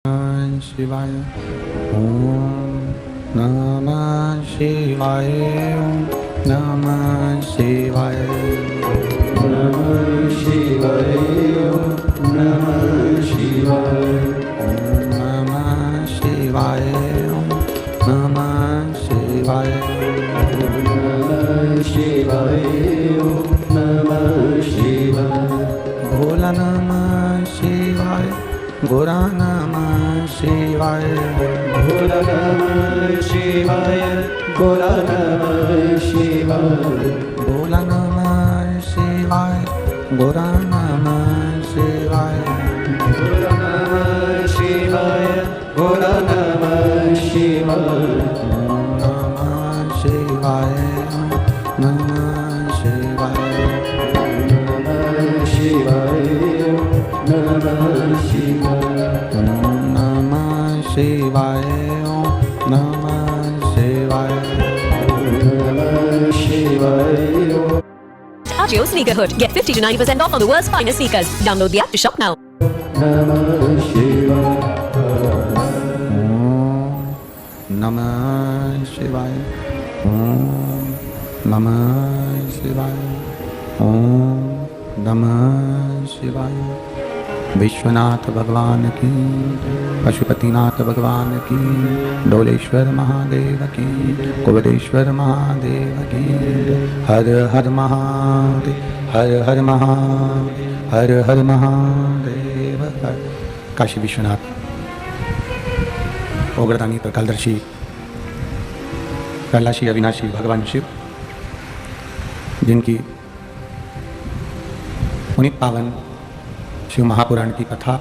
शिवाय ओम नमः शिवाय ओम नमः शिवाय नमः शिवाय ओम नमः शिवाय ओम नमः शिवाय ओम नमः शिवाय नमः शिवाय ओम नमः शिवाय भोला नमः शिवाय गोरा नमः शिवाय भोला नमः शिवाय गोरा नमः शिवाय भोला नमः शिवाय गोरा नमः शिवाय भोला नमः शिवाय गोरा नमः शिवाय ओम नमः शिवाय नमः शिवाय नमः शिवाय नमः शिवाय ओम नमः शिवाय ओम नमः शिवाय नमः शिवाय Agio Sneakerhood. Get 50 to 90% off on the world's finest sneakers. Download the app to shop now. नमः शिवाय ओम नमः शिवाय ओम नमः शिवाय ओम नमः शिवाय विश्वनाथ भगवान की पशुपतिनाथ भगवान की डोलेश्वर महादेव की कुबेरेश्वर महादेव की हर हर महादेव हर हर महादेव हर हर महादेव हर। काशी विश्वनाथ उग्रदानी प्रकालदर्शी कैलाशी अविनाशी भगवान शिव, जिनकी पुनीत पावन शिव महापुराण की कथा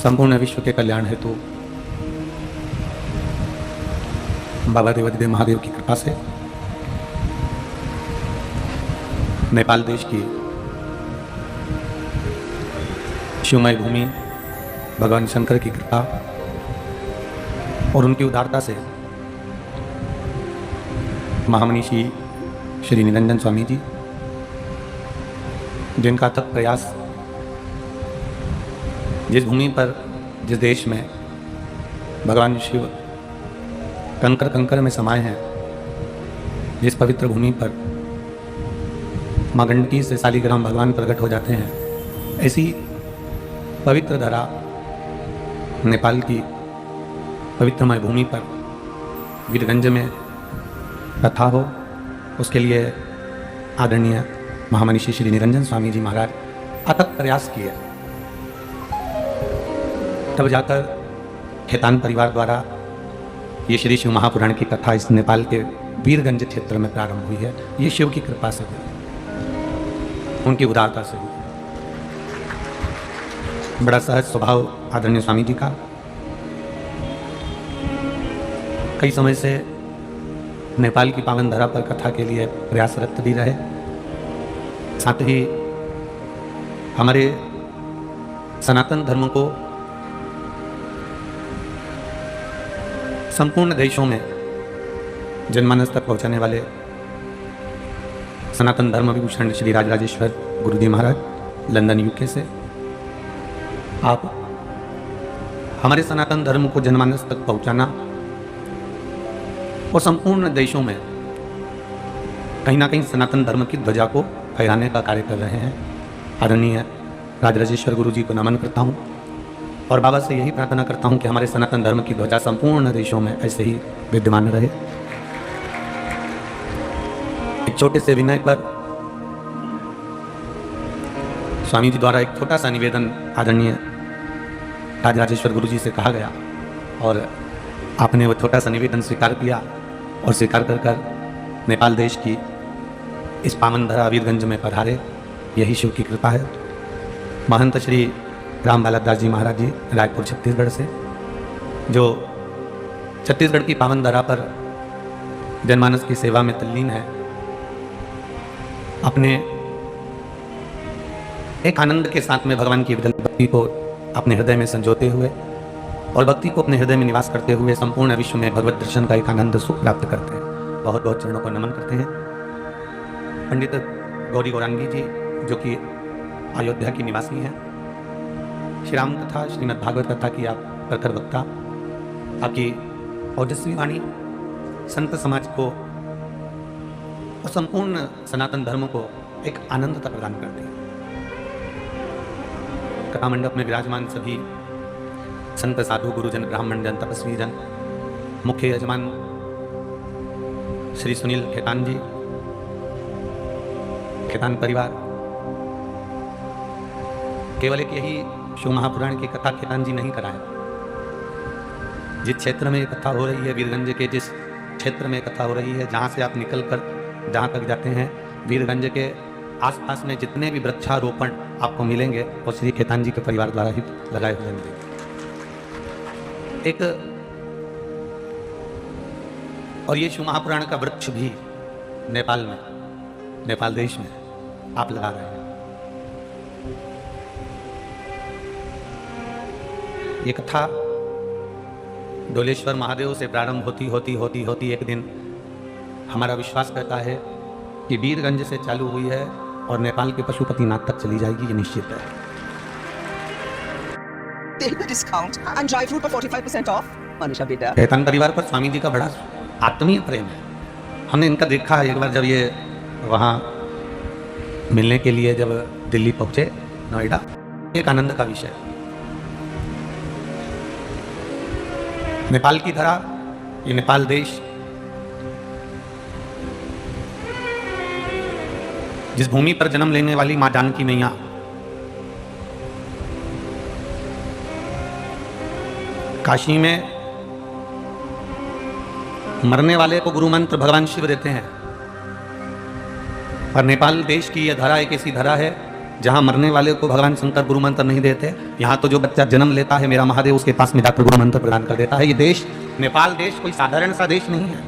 संपूर्ण विश्व के कल्याण हेतु बाबा देवादिदेव महादेव की कृपा से नेपाल देश की शिवमय भूमि भगवान शंकर की कृपा और उनकी उदारता से महामनीषी श्री निरंजन स्वामी जी, जिनका तक प्रयास जिस भूमि पर जिस देश में भगवान शिव कंकर कंकर में समाये हैं, जिस पवित्र भूमि पर माँ गंडकी से शालिग्राम भगवान प्रकट हो जाते हैं, ऐसी पवित्र धरा नेपाल की पवित्रमय भूमि पर वीरगंज में कथा हो, उसके लिए आदरणीय महामनीषी श्री निरंजन स्वामी जी महाराज अथक प्रयास किए, तब जाकर खेतान परिवार द्वारा ये श्री शिव महापुराण की कथा इस नेपाल के वीरगंज क्षेत्र में प्रारंभ हुई है। ये शिव की कृपा से हुई, उनकी उदारता से हुई। बड़ा सहज स्वभाव आदरणीय स्वामी जी का, कई समय से नेपाल की पावन धरा पर कथा के लिए प्रयासरत भी रहे, साथ ही हमारे सनातन धर्म को संपूर्ण देशों में जनमानस तक पहुंचाने वाले सनातन धर्म विभूषण श्री राजराजेश्वर गुरु जी महाराज लंदन यूके से आप हमारे सनातन धर्म को जनमानस तक पहुंचाना और संपूर्ण देशों में कहीं ना कहीं सनातन धर्म की ध्वजा को फहराने का कार्य कर रहे हैं। आदरणीय राजराजेश्वर गुरु जी को नमन करता हूँ और बाबा से यही प्रार्थना करता हूँ कि हमारे सनातन धर्म की ध्वजा संपूर्ण देशों में ऐसे ही विद्यमान रहे। एक छोटे से विनय पर स्वामी जी द्वारा एक छोटा सा निवेदन आदरणीय राजराजेश्वर गुरु जी से कहा गया और आपने वो छोटा सा निवेदन स्वीकार किया और स्वीकार कर नेपाल देश की इस पावन धरा वीरगंज में पधारे। यही शिव की कृपा है। महंत श्री राम बालक दास जी महाराज जी रायपुर छत्तीसगढ़ से, जो छत्तीसगढ़ की पावन धरा पर जनमानस की सेवा में तल्लीन है, अपने एक आनंद के साथ में भगवान की भक्ति को अपने हृदय में संजोते हुए और भक्ति को अपने हृदय में निवास करते हुए संपूर्ण विश्व में भगवत दर्शन का एक आनंद सुख प्राप्त करते हैं। बहुत बहुत चरणों को नमन करते हैं। पंडित गौरी गौरांगी जी, जो कि अयोध्या की निवासी हैं, श्री राम कथा श्रीमद् भागवत कथा की आप प्रखर वक्ता, आपकी ओजस्वी वाणी संत समाज को और संपूर्ण सनातन धर्म को एक आनंदता प्रदान करती है। कथा मंडप में विराजमान सभी संत साधु गुरुजन ब्राह्मण जन तपस्वी जन, मुख्य यजमान श्री सुनील खेतान जी, खेतान परिवार, केवल एक यही शिव महापुराण की कथा खेतान जी नहीं कराए। जिस क्षेत्र में कथा हो रही है, वीरगंज के जिस क्षेत्र में कथा हो रही है, जहाँ से आप निकल कर जहाँ तक जाते हैं, वीरगंज के आसपास में जितने भी वृक्षारोपण आपको मिलेंगे वो श्री खेतान जी के परिवार द्वारा ही लगाए हुए मिलेंगे। एक और ये शिव महापुराण का वृक्ष भी नेपाल में, नेपाल देश में आप लगा रहे हैं। ये कथा डोलेश्वर महादेव से प्रारंभ होती एक दिन हमारा विश्वास करता है कि वीरगंज से चालू हुई है और नेपाल के पशुपतिनाथ तक चली जाएगी, ये निश्चित है। डिस्काउंट एंड ड्राई फ्रूट पर 45% ऑफ। मनीषा बेटा, खेतान परिवार पर स्वामी जी का बड़ा आत्मीय प्रेम है। हमने इनका देखा है एक बार जब ये वहाँ मिलने के लिए जब दिल्ली पहुँचे, नोएडा, एक आनंद का विषय। नेपाल की धरा, ये नेपाल देश, जिस भूमि पर जन्म लेने वाली मां जानकी मैया काशी में मरने वाले को गुरु मंत्र भगवान शिव देते हैं, पर नेपाल देश की यह धरा एक ऐसी धरा है जहां मरने वाले को भगवान शंकर गुरु मंत्र नहीं देते। यहां तो जो बच्चा जन्म लेता है, मेरा महादेव उसके पास में जाकर गुरु मंत्र प्रदान कर देता है। ये देश, नेपाल देश, कोई साधारण सा देश नहीं है।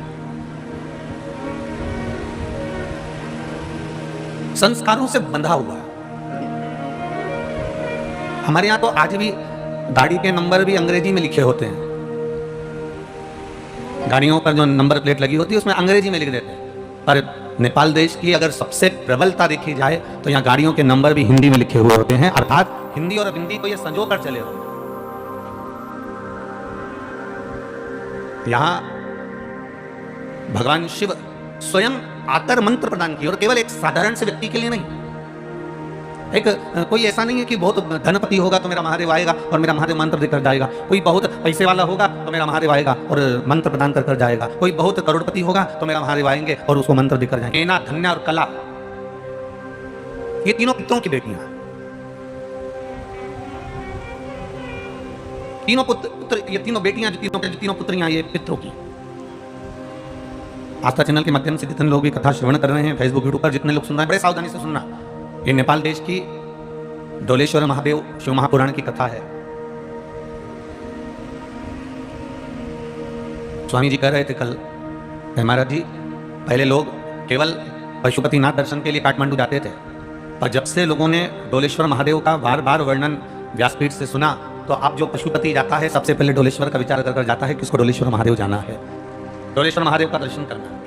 संस्कारों से बंधा हुआ है। हमारे यहां तो आज भी गाड़ी के नंबर भी अंग्रेजी में लिखे होते हैं। गाड़ियों पर जो नंबर प्लेट लगी होती है उसमें अंग्रेजी में लिख देते हैं, पर नेपाल देश की अगर सबसे प्रबलता देखी जाए तो यहाँ गाड़ियों के नंबर भी हिंदी में लिखे हुए होते हैं, अर्थात हिंदी और हिंदी को ये संजो कर चले हो। यहाँ भगवान शिव स्वयं आकर मंत्र प्रदान किए, और केवल एक साधारण से व्यक्ति के लिए नहीं। एक कोई ऐसा नहीं है कि बहुत धनपति होगा तो मेरा महादेव आएगा और मेरा महादेव मंत्र देकर जाएगा। कोई बहुत पैसे वाला होगा तो मेरा महादेव आएगा और मंत्र प्रदान कर जाएगा। कोई बहुत करोड़पति होगा तो मेरा महादेव आएंगे और उसको मंत्र देकर जाएंगे। एना, धन्या और कला, ये तीनों पितरों की बेटियां, तीनों पुत्र, ये तीनों बेटियां, तीनों पुत्रियां, ये पितरों की। आस्था चैनल के माध्यम से जितने लोग भी कथा श्रवण कर रहे हैं, फेसबुक यूट्यूब पर जितने लोग सुन रहे हैं, बड़े सावधानी से सुनना। ये नेपाल देश की डोलेश्वर महादेव शिव महापुराण की कथा है। स्वामी जी कह रहे थे कल, महाराज जी, पहले लोग केवल पशुपतिनाथ दर्शन के लिए काठमांडू जाते थे, पर जब से लोगों ने डोलेश्वर महादेव का बार बार वर्णन व्यासपीठ से सुना, तो अब जो पशुपति जाता है सबसे पहले डोलेश्वर का विचार कर जाता है कि उसको डोलेश्वर महादेव जाना है, डोलेश्वर महादेव का दर्शन करना है।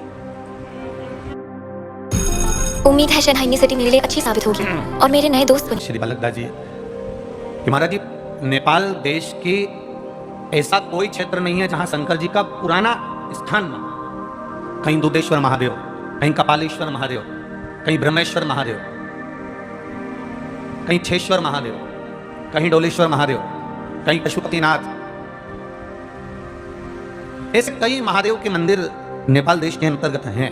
उम्मीद है शंघाई सिटी मेरे लिए अच्छी साबित होगी और मेरे नए दोस्त बने। श्री बालकदास जी कि महाराज जी, नेपाल देश की ऐसा कोई क्षेत्र नहीं है जहां शंकर जी का पुराना स्थान न, कहीं दुधेश्वर महादेव, कहीं कपालेश्वर महादेव, कहीं ब्रह्मेश्वर महादेव, कहीं छेश्वर महादेव, कहीं डोलेश्वर महादेव, कहीं पशुपतिनाथ, ऐसे कई महादेव के मंदिर नेपाल देश के अंतर्गत हैं।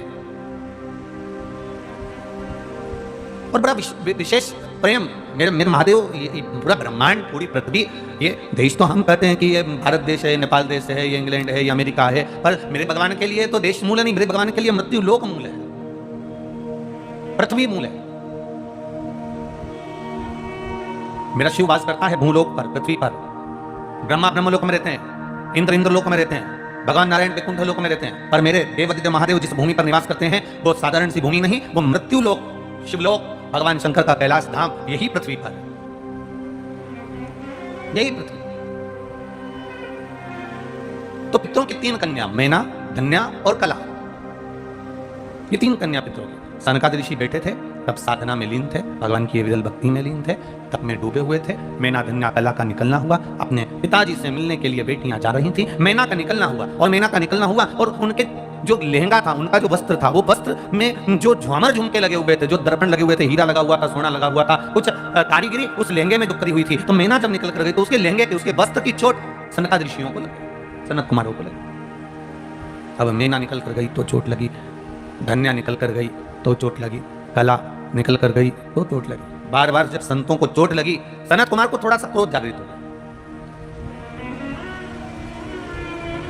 और बड़ा विशेष प्रेम, मेरे महादेव, ये पूरा ब्रह्मांड, पूरी पृथ्वी, ये देश तो हम कहते हैं कि ये भारत देश है, नेपाल देश है, ये इंग्लैंड है, ये अमेरिका है, पर मेरे भगवान के लिए तो देश मूल नहीं, मेरे भगवान के लिए मृत्यु लोक मूल है, पृथ्वी मूल है। मेरा शिव वास करता है भूलोक पर, पृथ्वी पर। ब्रह्मा ब्रह्मलोक में रहते हैं, इंद्र इंद्रलोक में रहते हैं, भगवान नारायण वैकुंठ लोक में रहते हैं, पर मेरे देवादिदेव महादेव जिस भूमि पर निवास करते हैं वो साधारण सी भूमि नहीं, वो मृत्यु लोक, शिवलोक, भगवान शंकर का कैलाश धाम, यही पृथ्वी पर, यही पृथ्वी। तो पितरों की 3 कन्या, मैना, धन्या और कला, ये 3 कन्या पितरों की। सनकादि ऋषि बैठे थे, तब साधना में लीन थे, भगवान की विरल भक्ति में लीन थे, तब में डूबे हुए थे। मैना धन्या कला का निकलना हुआ, अपने पिताजी से मिलने के लिए बेटियां जा रही थी। मैना का निकलना हुआ और मैना का निकलना हुआ और उनके जो लहंगा था, उनका जो वस्त्र था, वो वस्त्र में जो झुमर झुमके लगे हुए थे, जो दर्पण लगे हुए थे, हीरा लगा हुआ था, सोना लगा हुआ था, कुछ कारीगरी उस लहंगे में जो करी हुई थी। तो मैना जब निकल कर गई तो उसके लहंगे के, उसके वस्त्र की चोट सनका ऋषियों को लगी, सनत कुमारों को लगी। अब मैना निकल कर गई तो चोट लगी, धन्या निकल कर गई तो चोट लगी, कला निकल कर गई तो चोट लगी। बार बार जब संतों को चोट लगी, सनत कुमार को थोड़ा सा क्रोध जागृत हो गया,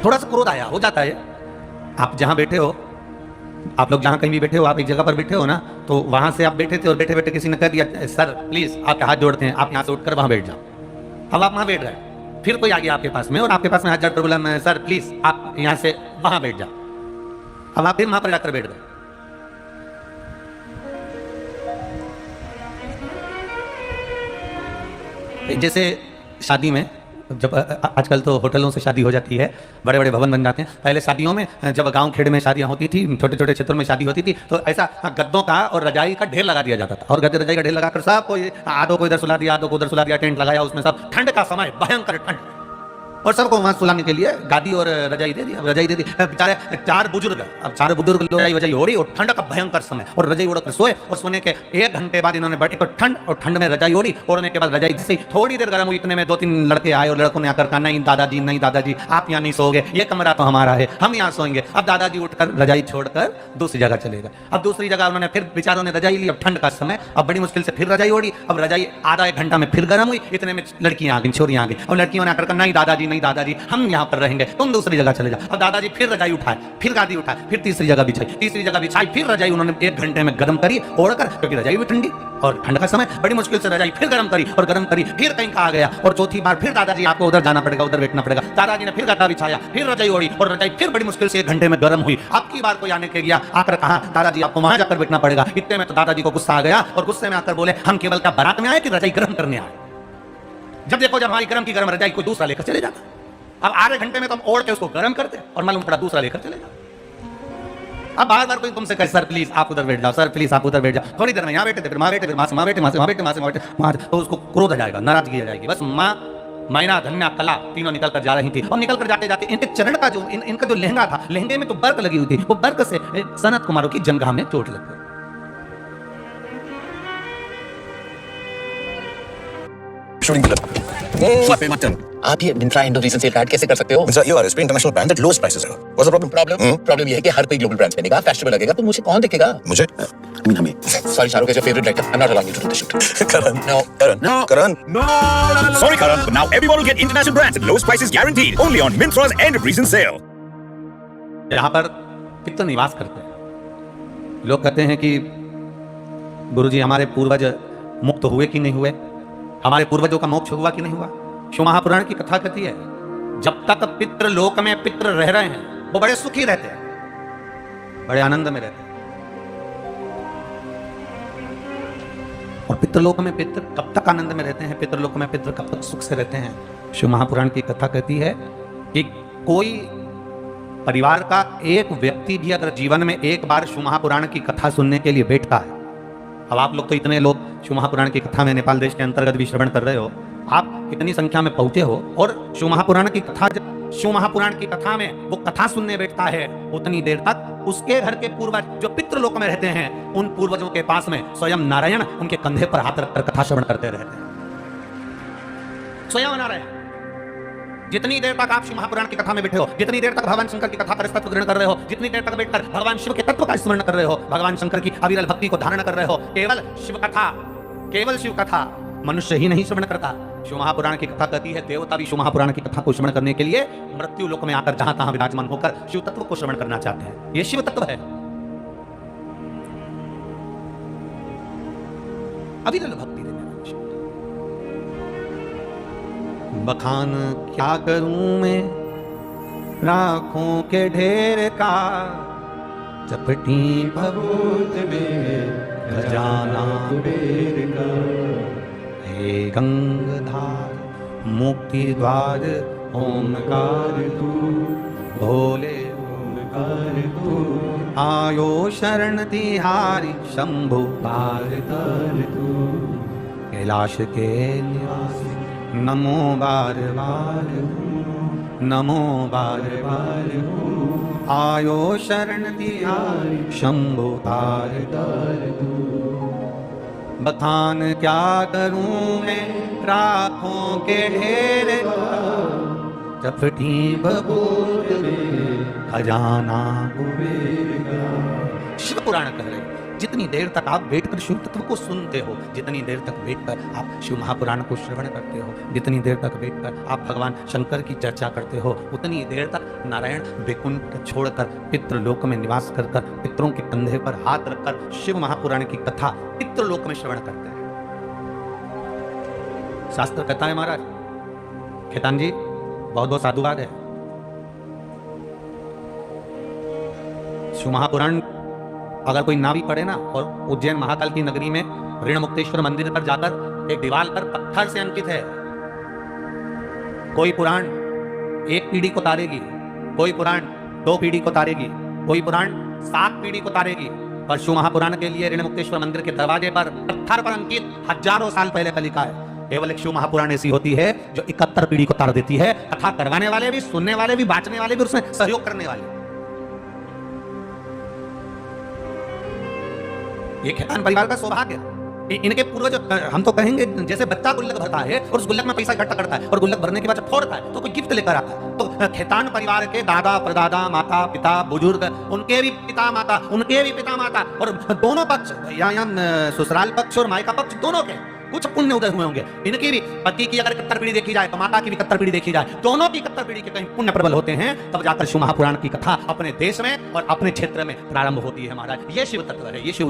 थोड़ा सा क्रोध आया, हो जाता है। आप जहां बैठे हो, आप लोग जहां कहीं भी बैठे हो, आप एक जगह पर बैठे हो ना, तो वहां से आप बैठे थे और बैठे बैठे किसी ने कह दिया सर प्लीज आपके हाथ जोड़ते हैं, आप यहां से उठकर वहां बैठ जाओ। अब आप वहां बैठ गए, फिर कोई आ गया आपके पास में और आपके पास में हाथ जोड़कर बोला सर प्लीज आप यहां से वहां बैठ जाओ। अब आप फिर वहां पर जाकर बैठ गए। जैसे शादी में जब आजकल तो होटलों से शादी हो जाती है, बड़े बड़े भवन बन जाते हैं। पहले शादियों में जब गांव खेड़ में शादियां होती थी, छोटे छोटे क्षेत्रों में शादी होती थी, तो ऐसा गद्दों का और रजाई का ढेर लगा दिया जाता था। और गद्दे रजाई का ढेर लगाकर सबको, आधो को इधर सुला दिया, आधो को उधर सुला दिया, टेंट लगाया, उसमें सब ठंड का समय, भयंकर ठंड, और सबको वहां सुलाने के लिए गादी और रजाई दे दी। अब रजाई दे दी, बेचारे चार बुजुर्ग रजाई वजाई ओढ़ी और ठंड का भयंकर समय, और रजाई ओढ़कर सोए, और सोने के 1 घंटे बाद इन्होंने बैठे तो ठंड, और ठंड में रजाई ओढ़ी, ओढ़ने के बाद रजाई से थोड़ी देर गर्म हुई, इतने में 2-3 लड़के आए और लड़कों ने आकर कहा नहीं दादाजी आप यहाँ नहीं सोओगे, ये कमरा तो हमारा है, हम यहाँ सोएंगे। अब दादाजी उठकर रजाई छोड़कर दूसरी जगह चले गए। अब दूसरी जगह उन्होंने फिर बेचारों ने रजाई ली, अब ठंड का समय, अब बड़ी मुश्किल से फिर रजाई ओढ़ी, अब रजाई आधा 1 घंटा में फिर गर्म हुई, इतने में लड़कियां आ गई, छोरियां आ गई, और लड़कियों ने आकर कहा नहीं दादाजी हम यहाँ पर रहेंगे, तुम दूसरी जगह चले जाओ। अब दादाजी फिर रजाई उठाए, फिर गादी उठाए, फिर तीसरी जगह बिछाई, फिर रजाई उन्होंने 1 घंटे में गर्म करी ओढ़कर, क्योंकि रजाई भी ठंडी और ठंड का समय, बड़ी मुश्किल से रजाई फिर गर्म करी, फिर कहीं कहा गया, और चौथी बार फिर दादाजी आपको उधर जाना पड़ेगा, उधर बैठना पड़ेगा। दादाजी ने फिर गद्दा बिछाया, फिर रजाई ओढ़ी, और रजाई फिर बड़ी मुश्किल से 1 घंटे में गर्म हुई। अब की बार कोई आने के गया, आकर कहा दादाजी आपको वहां जाकर बैठना पड़ेगा। इतने में तो दादाजी को गुस्सा आ गया, और गुस्से में आकर बोले हम केवल क्या बारात में आए कि रजाई गर्म करने आए? जब देखो जब हमारी गर्म की गर्म रजाई कोई दूसरा लेकर चले जाता। अब आधे घंटे में तो हम ओढ़ के उसको गर्म करते और मालूम पड़ा दूसरा लेकर चले जाओ। अब बार बार कोई तुमसे कहे सर प्लीज आप उधर बैठ जाओ, सर प्लीज आप उधर बैठ जाओ, थोड़ी देर में यहाँ बैठे थे, फिर वहाँ बैठे, फिर वहाँ बैठे, तो उसको क्रोध आ जाएगा, नाराजगी आ जाएगी। बस माँ, मैना, धन्या, कला तीनों निकल कर जा रही थी, और निकल कर जाते जाते इनके चरण का जो इनका जो लहंगा था, लहंगे में तो बर्क लगी हुई थी, वो बर्क से सनत कुमारों की जंघा में चोट लग गई। Shooting the flip mutton. आप ये Myntra end of reason sale card कैसे कर सकते हो? Mintra EORS पे international brand at lowest prices है। What's the problem? प्रॉब्लम ये है कि हर कोई ग्लोबल ब्रांड्स पहनेगा, फैशनेबल लगेगा, तो मुझे कौन देखेगा? मुझे हमें sorry Shahrukh is your favorite director. I'm not allowing you to do the shoot. Karan. No. Karan. No. Sorry, Karan, but now everyone will get international brands at lowest prices guaranteed. Only on Mintra's end of reason sale. यहाँ पर पितृ निवास करते हैं। लोग कहते हैं कि गुरुजी हमारे पूर्वज मुक्त हुए कि नहीं हुए, हमारे पूर्वजों का मोक्ष हुआ कि नहीं हुआ। शिव महापुराण की कथा कहती है जब तक पितृ लोक में पितृ रह रहे हैं वो बड़े सुखी रहते हैं, बड़े आनंद में रहते हैं। और पितृलोक में पितृ कब तक आनंद में रहते हैं, पितृलोक में पितृ कब तक सुख से रहते हैं। शिव महापुराण की कथा कहती है कि कोई परिवार का एक व्यक्ति भी अगर जीवन में एक बार शिव महापुराण की कथा सुनने के लिए बैठता है, अब आप लोग तो इतने लोग शिव महापुराण की कथा में नेपाल देश के अंतर्गत भी श्रवण कर रहे हो, आप इतनी संख्या में पहुंचे हो, और शिव महापुराण की कथा में वो कथा सुनने बैठता है, उतनी देर तक उसके घर के पूर्वज जो पितृलोक में रहते हैं, उन पूर्वजों के पास में स्वयं नारायण उनके कंधे पर हाथ रखकर कथा श्रवण करते रहते हैं। स्वयं नारायण। जितनी देर तक आप शिव महापुराण की कथा में बैठे हो, जितनी देर तक भगवान शंकर की कथा का तत्व ग्रहण कर रहे हो, जितनी देर तक बैठकर भगवान शिव के तत्व का स्मरण कर रहे हो, भगवान शंकर की अविरल भक्ति को धारण कर रहे हो, केवल शिव कथा मनुष्य ही नहीं श्रवण करता। शिव महापुराण की कथा कहती है देवता भी शिव महापुराण की कथा को श्रवण करने के लिए मृत्यु लोक में आकर जहां तहां विराजमान होकर शिव तत्व को श्रवण करना चाहते हैं। ये शिव तत्व है, अविरल भक्ति देने वाला शिव। बखान क्या करूं मैं राखों के ढेर का, चपटी भभूत में खजाना कुबेर का। हे गंगाधार मुक्ति द्वार ओमकार तू भोले पुकार तू आयो शरण तिहारी शंभु पार तार तू कैलाश के निवासी नमो बार बार नमो बार बार आयो शरण तिहारी शंभु तार तार तू बखान क्या करूं मैं राखों के ढेर चपटी बबूत में खजाना कुबेर का। शिव पुराण कह रहे हैं, जितनी देर तक आप बैठकर शिव तत्व को सुनते हो, जितनी देर तक बैठकर आप शिव महापुराण को श्रवण करते हो, जितनी देर तक बैठकर आप भगवान शंकर की चर्चा करते हो, उतनी देर तक नारायण वैकुंठ छोड़कर पितृलोक में निवास कर कर पितरों के कंधे पर हाथ रखकर शिव महापुराण की कथा पितृलोक में श्रवण करते हैं। शास्त्र कहता है महाराज खेतान जी, बहुत बहुत साधुवाद है। शिव महापुराण अगर कोई ना भी पढ़े ना, और उज्जैन महाकाल की नगरी में ऋण मुक्तेश्वर मंदिर पर जाकर एक दीवार पर पत्थर से अंकित है, कोई पुराण एक पीढ़ी को तारेगी, कोई पुराण 2 पीढ़ी को तारेगी, कोई पुराण 7 पीढ़ी को तारेगी, पर शिव महापुराण के लिए ऋण मुक्तेश्वर मंदिर के दरवाजे पर पत्थर पर अंकित हजारों साल पहले का लिखा है। केवल एक शिव महापुराण ऐसी होती है जो 71 पीढ़ी को तार देती है, कथा करवाने वाले भी, सुनने वाले भी, बांटने वाले भी, उसमें सहयोग करने वाले। ये खेतान परिवार का सौभाग्य है। इनके पूर्वज, हम तो कहेंगे जैसे बच्चा गुल्लक भरता है और उस गुल्लक में पैसा इकट्ठा करता है और गुल्लक भरने के बाद जब फोड़ता है तो कोई गिफ्ट लेकर आता है, तो खेतान परिवार के दादा परदादा माता पिता बुजुर्ग, उनके भी पिता माता, उनके भी पिता माता, और दोनों पक्ष, यहाँ ससुराल पक्ष और मायका पक्ष दोनों के कुछ पुण्य उदय हुए होंगे। इनकी भी पति की अगर 71 पीढ़ी देखी जाए तो माता की भी 71 पीढ़ी देखी जाए, दोनों की 71 पीढ़ी के कहीं पुण्य प्रबल होते हैं, तब जाकर शिव महापुराण की कथा अपने देश में और अपने क्षेत्र में प्रारंभ होती है। महाराज ये शिव तत्व है, ये शिव